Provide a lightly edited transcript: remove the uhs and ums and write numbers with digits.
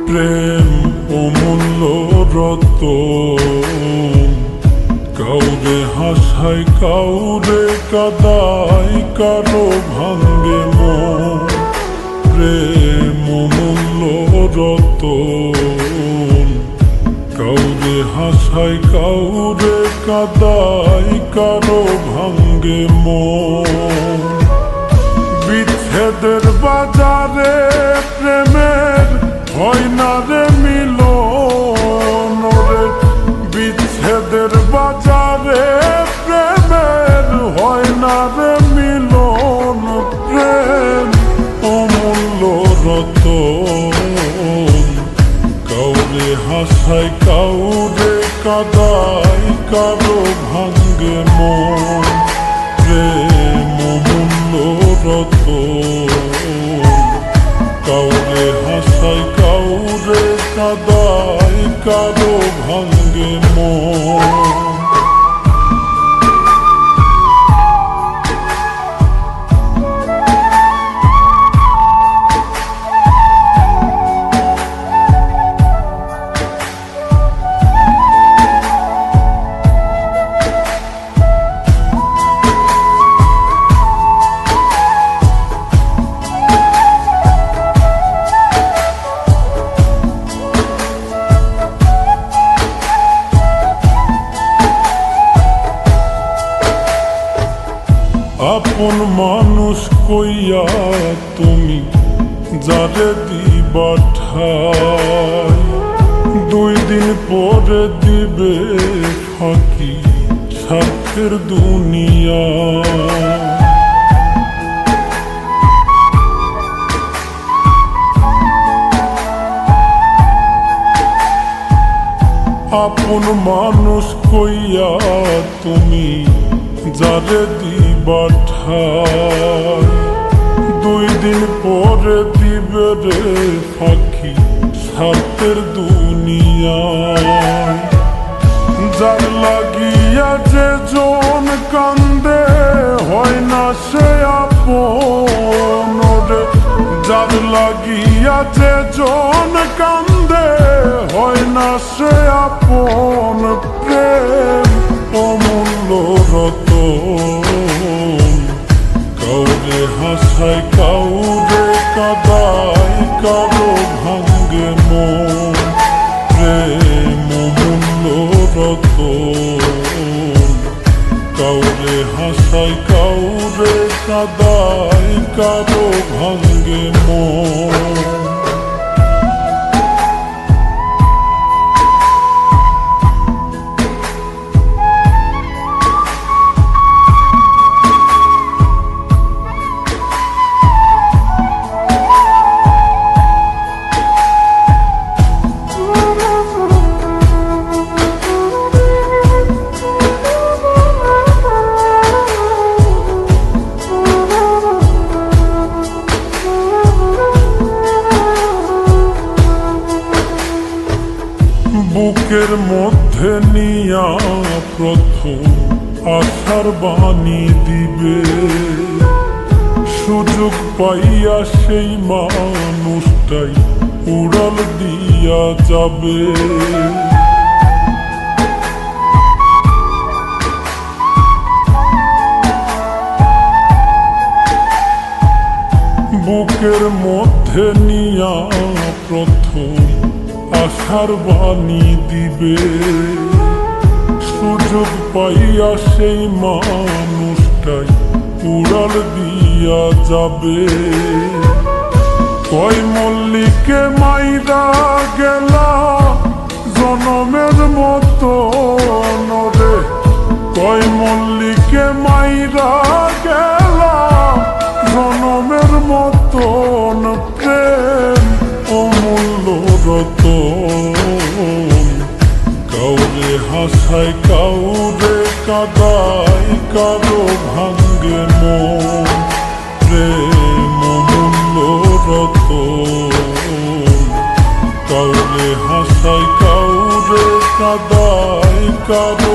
প্রেম অমূল্য রতন, কাউরে হাসায় কাউরে কাদায়, কারো ভাঙ্গে মন। প্রেম অমূল্য রতন, কাউরে হাসায় কাউরে কাদায়, কারো ভাঙ্গে মন। বিচ্ছেদের বাজারে প্রেমের হয় না রে মিলন রে। বিচ্ছেদের বাজারে প্রেমের হয় না রে মিলন। প্রেম অমূল্য রতন, কাউরে হাসায় কাউরে কাদায়, কারো ভাঙ্গে মন। প্রেম অমূল্য রতন, কাউরে হাসায় কাউরে কাদায়, কারো ভাঙ্গে মন। আপন মানুষ কইয়া তুমি যারে দিবা ঠাই, 2 দিন পরে দিবে ফাঁকি স্বার্থের দুনিয়া। আপন মানুষ কইয়া তুমি যারে দিবা ঠাই, 2 দিন পরে দিবে রে ফাঁকি স্বার্থের দুনিয়ায়। যার লাগিয়া যে জন কান্দে হয় না সে আপন রে। যার লাগিয়া যে জন কান্দে হয় না সে আপন। প্রেম অমূল্য রতন, কাউরে হাসায় কাউরে কাদায়, কারো ভাঙ্গে মন। প্রেম অমূল্য রতন, কাউরে হাসায় কাউরে কাদায়, কারো ভাঙ্গে মন। বুকের মধ্যে নিয়া প্রথম আশার বাণী দিবে, সুযোগ পাইয়া সেই মানুষটাই উড়াল দিয়া যাবে। বুকের মধ্যে নিয়া প্রথম আশার বাণী দিবে, সুযোগ পাইয়া সেই মানুষটাই উড়াল দিয়া যাবে। কয় মল্লিকে মাইরা গেলা জনমের মতো রে। কয় মল্লিকে মাইরা গেলা জনমের মতন। প্রেম অমূল্য রতন, কাউরে হাসায় কাউরে কাদায়, কারো ভাঙ্গে মন। প্রেম অমূল্য রতন, কাউরে হাসায় কাউরে কাদায়, কারো